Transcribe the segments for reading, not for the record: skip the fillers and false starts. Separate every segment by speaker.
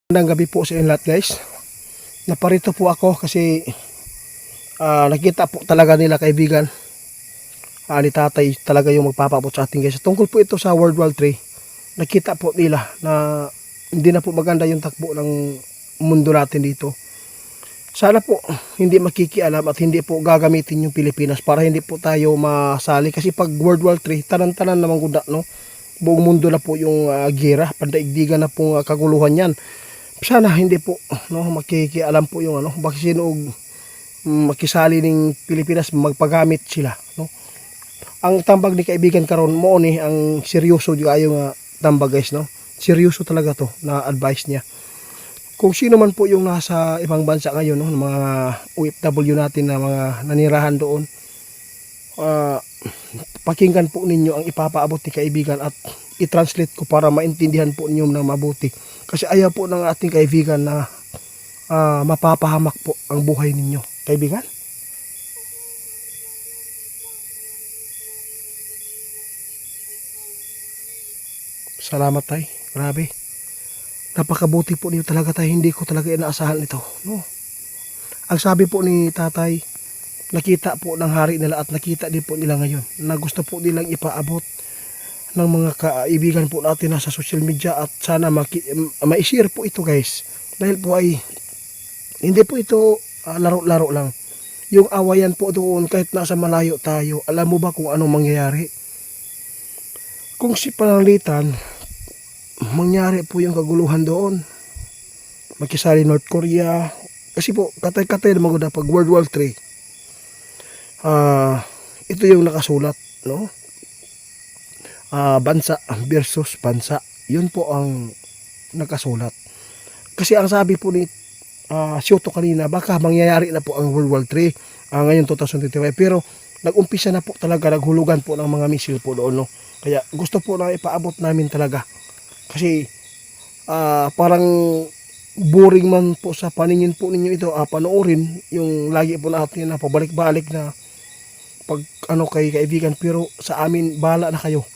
Speaker 1: Magandang gabi po sa inyo lahat, guys. Naparito po ako kasi nakita po talaga nila, kaibigan, ni tatay talaga yung magpapaabot sa ating, guys. Tungkol po ito sa World War III. Nakita po nila na hindi na po maganda yung takbo ng mundo natin dito. Sana po hindi makikialam at hindi po gagamitin yung Pilipinas para hindi po tayo masali. Kasi pag World War III, tanan-tanan naman guda, no? Buong mundo na po yung gera, pandaigdigan na po kaguluhan yan. Sana hindi po, no, makikialam po yung bakit sino makisali ng Pilipinas, magpagamit sila, no. Ang tambag ni kaibigan karon mo ni ang seryoso di ayo nga tambag, guys, no. Seryoso talaga to na advice niya. Kung sino man po yung nasa ibang bansa ngayon, no, mga OFW natin na mga nanirahan doon, pakinggan po ninyo ang ipapaabot ni kaibigan at i-translate ko para maintindihan po ninyo ng mabuti. Kasi ayaw po ng ating kaibigan na mapapahamak po ang buhay ninyo, kaibigan. Salamat, tay. Grabe. Napakabuti po niyo talaga, tay. Hindi ko talaga inaasahan ito, no. Ang sabi po ni tatay, nakita po ng hari nila at nakita din po nila ngayon na gusto po nilang ipaabot ng mga kaibigan po natin na sa social media at sana ma-share po ito, guys, dahil po ay hindi po ito laro-laro lang. Yung awayan po doon kahit nasa malayo tayo, alam mo ba kung anong mangyayari? Kung si pananglitan mangyari po yung kaguluhan doon, makisali North Korea, kasi po katay-katay naman ko pag World War III. Ito yung nakasulat, no? Bansa versus bansa. Yun po ang nakasulat. Kasi ang sabi po ni Soto kanina, baka mangyayari na po ang World War III ngayon 2025. Pero nag-umpisa na po talaga, naghulugan po ng mga misil po doon, no? Kaya gusto po na ipaabot namin talaga. Kasi parang boring man po sa paningin po ninyo ito, panoorin yung lagi po natin na pabalik-balik na pag kay kaibigan, pero sa amin bahala na kayo.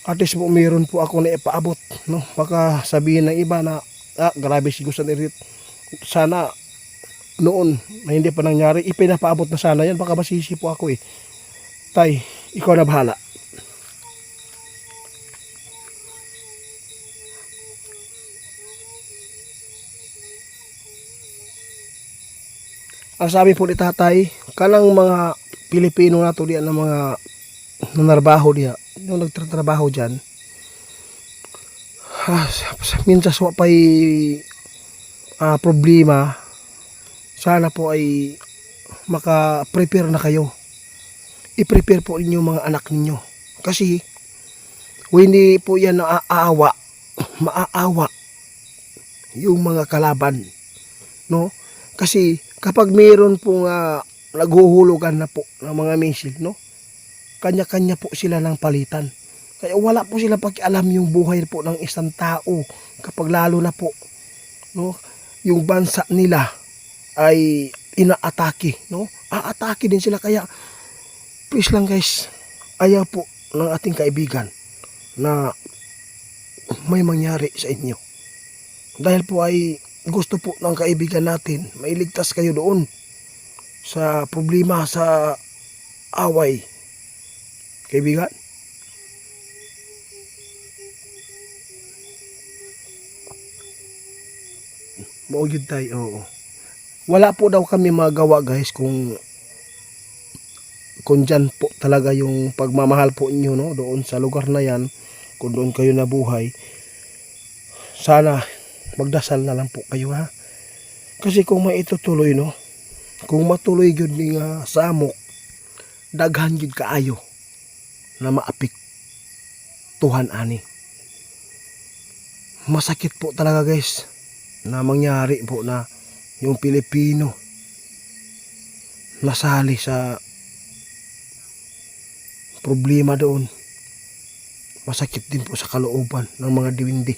Speaker 1: At least po meron po ako na ipaabot, no? Baka sabihin ng iba na grabe si Gusto ni Rit, sana noon na hindi pa nangyari ipinapaabot na sana yan. Baka masisi po ako, tay, ikaw na bahala. Ang sabi po ni tatay, kanang mga Pilipino na to diyan, ng mga nanarbaho diya, yung nagtatrabaho dyan, minsan wa pa'y problema. Sana po ay maka-prepare na kayo. I-prepare po ninyo mga anak ninyo. Kasi hindi po yan maaawa yung mga kalaban, no? Kasi kapag mayroon pong naghuhulugan na po ng mga misil, no, kanya-kanya po sila ng palitan. Kaya wala po sila pakialam yung buhay po ng isang tao, kapag lalo na po, no, yung bansa nila ay inaatake, no? Aatake din sila. Kaya please lang, guys, ayaw po ng ating kaibigan na may mangyari sa inyo. Dahil po ay gusto po ng kaibigan natin mailigtas kayo doon sa problema, sa away, kaibigan. Maugid tayo, oo. Wala po daw kami magawa, guys, kung dyan po talaga yung pagmamahal po inyo, no, doon sa lugar na yan, kung doon kayo nabuhay. Sana magdasal na lang po kayo, ha. Kasi kung maitutuloy, no, kung matuloy gyud ning samok, daghan gyud kaayo na maapik tuhan ani. Masakit po talaga, guys, na mangyari po na yung Pilipino nasali sa problema doon. Masakit din po sa kalooban ng mga diwindi,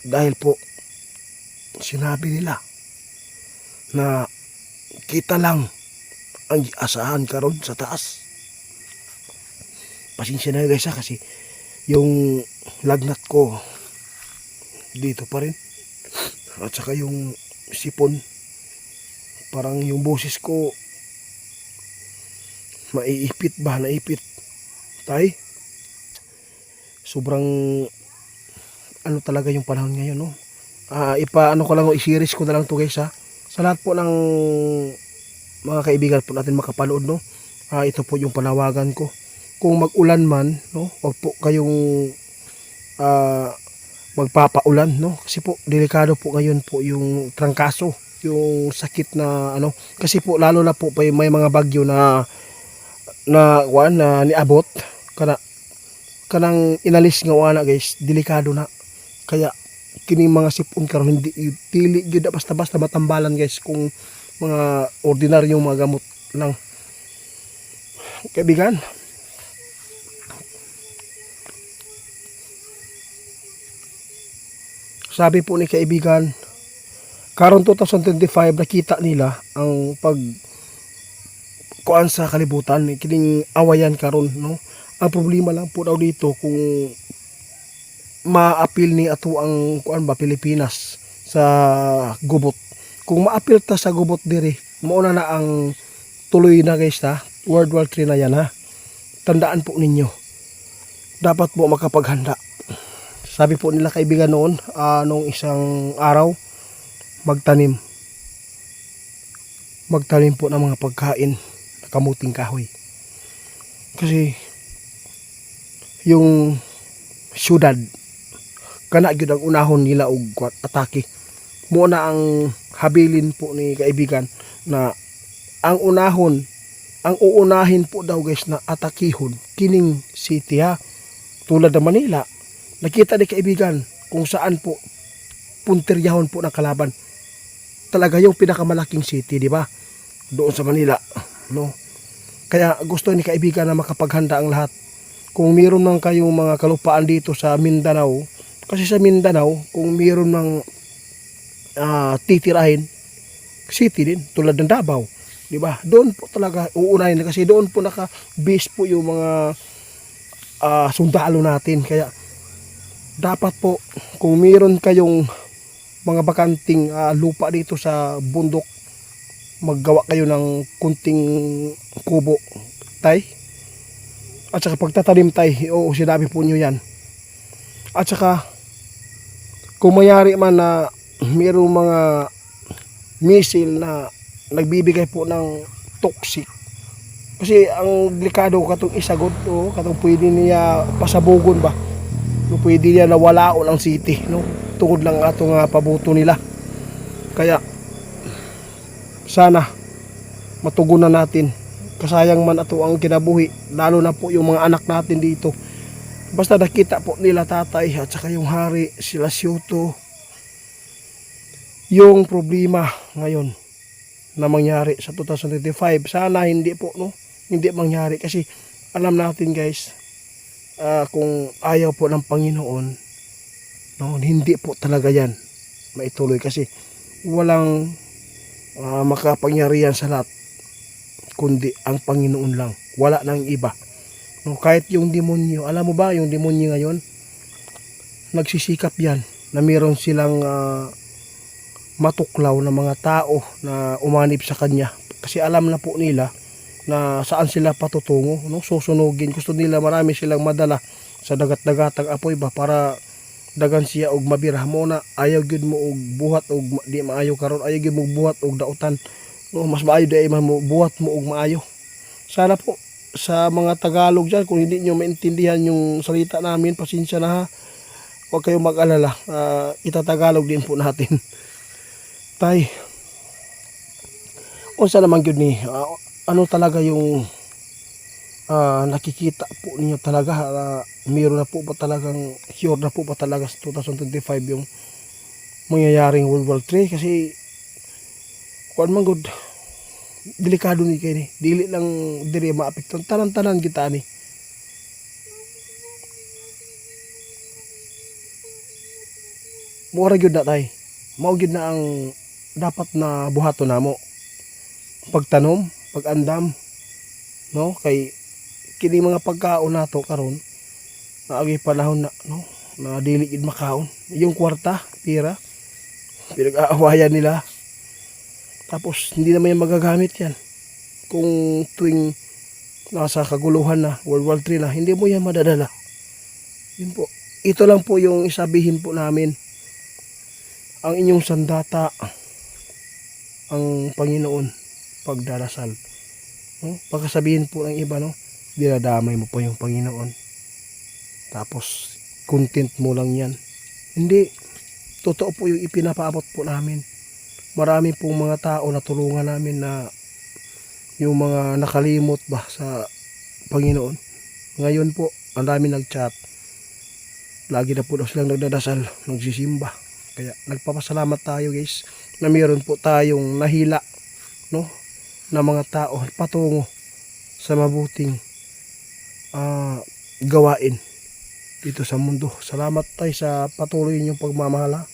Speaker 1: dahil po sinabi nila na kita lang ang asahan karon sa taas. Pasensya na, guys, kasi yung lagnat ko dito pa rin. at saka yung sipon, parang yung boses ko naipit tay. Sobrang ano talaga yung panahon ngayon, no. Ipaano ko lang, i-series ko na lang to guys ha, sa lahat po ng mga kaibigan po natin makapanood, no. Ito po yung panawagan ko, kung mag-ulan man, no, wag po kayong magpapaulan, no, kasi po delikado po ngayon po yung trangkaso, yung sakit na ano, kasi po lalo na po may mga bagyo na niabot kanang inalis nga wala guys, delikado na. Kaya kining mga sipon karon hindi dili gyud basta-basta matambalan guys, kung mga ordinaryong mga gamot lang. Kaibigan, sabi po ni kaibigan, karon 2025 nakita nila ang kuan sa kalibutan, kining awayan karon, no. Ang problema lang po daw dito kung ma-appeal ni ato ang kuan ba Pilipinas sa gubot. Kung ma-appeal ta sa gubot diri, mauna na ang tuloy na guys ha. World War 3 na yan ha. Tandaan po ninyo. Dapat po makapaghanda. Sabi po nila kaibigan noon, nung isang araw, magtanim po ng mga pagkain na kamuting kahoy. Kasi yung syudad kana gyud ang unahon nila og atake. Mo na ang habilin po ni kaibigan na ang uunahin po daw guys na atakihon kining city ha. Tulad ng Manila, nakita ni kaibigan kung saan po punteryahon po ng kalaban. Talaga yung pinakamalaking city, di ba? Doon sa Manila, no? Kaya gusto ni kaibigan na makapaghanda ang lahat. Kung mayroon man kayong mga kalupaan dito sa Mindanao, kasi sa Mindanao, kung mayroon mang titirahin, city din, tulad ng Davao, di ba? Doon po talaga uunahin kasi doon po naka-base po yung mga sundalo natin. Kaya dapat po kung mayroon kayong mga bakanting lupa dito sa bundok, maggawa kayo ng kunting kubo, tay. At saka pagtatanim, tay, oo, sinabi po nyo yan. At saka kung mayari man na mayroong mga missile na nagbibigay po ng toxic, kasi ang delikado katong isagod, o katong pwede niya pasabugon ba, no, pwede niya nawalaon ang city, no, tungod lang atong pabuto nila. Kaya sana matugunan natin, kasayang man ato ang kinabuhi, lalo na po yung mga anak natin dito. Basta nakita po nila tatay at saka yung hari, sila Siyuto, yung problema ngayon na mangyari sa 2025, sana hindi po, no, hindi mangyari. Kasi alam natin guys, kung ayaw po ng Panginoon, no, hindi po talaga yan maituloy, kasi walang makapangyarihan sa lahat kundi ang Panginoon lang, wala nang iba, no. Kahit yung demonyo, alam mo ba yung demonyo ngayon, nagsisikap yan na meron silang matuklaw na mga tao na umanib sa kanya, kasi alam na po nila na saan sila patutungo, no, susunugin. Gusto nila marami silang madala sa dagat-dagatang apoy ba, para dagan siya og mabira mo na. Ayaw gyud mo og buhat og di maayo karon, ayaw gyud mo buhat og dautan, no, mas maayo di man mo buhat mo og maayo. Sana po sa mga Tagalog dyan, kung hindi nyo maintindihan yung salita namin, pasensya na ha, huwag kayong mag-alala, itatagalog din po natin. Tay, unsa naman yun ni ano talaga yung nakikita po ninyo talaga, mayroon na po ba talagang sure na po ba talaga sa 2025 yung mangyayaring World War 3? Kasi kuan man good, delikado ni kay ni, dili lang diri maapektuhan, tanan-tanan kita ni. Mura gyud na tay, mao gyud na ang dapat na buhaton namo, pagtanom, pag-andam, no, kay kini mga pagkaon nato karon naagi panahon na, no, na dili gid makaon. Yung kwarta, pira, pinag-aawayan nila. Tapos hindi naman yan magagamit yan. Kung tuwing nasa kaguluhan na, World War III na, hindi mo yan madadala. Yun po. Ito lang po yung isabihin po namin. Ang inyong sandata, ang Panginoon, pagdarasal. No? Pagkasabihin po ng iba, no? Dinadamay mo po yung Panginoon. Tapos, content mo lang yan. Hindi. Totoo po yung ipinapaabot po namin. Marami pong mga tao na tulungan namin na yung mga nakalimot ba sa Panginoon. Ngayon po, ang dami nag-chat. Lagi na po daw silang nagdadasal, nagsisimba. Kaya nagpapasalamat tayo guys na mayroon po tayong nahila, no, na mga tao patungo sa mabuting gawain dito sa mundo. Salamat tayo sa patuloy niyong pagmamahal.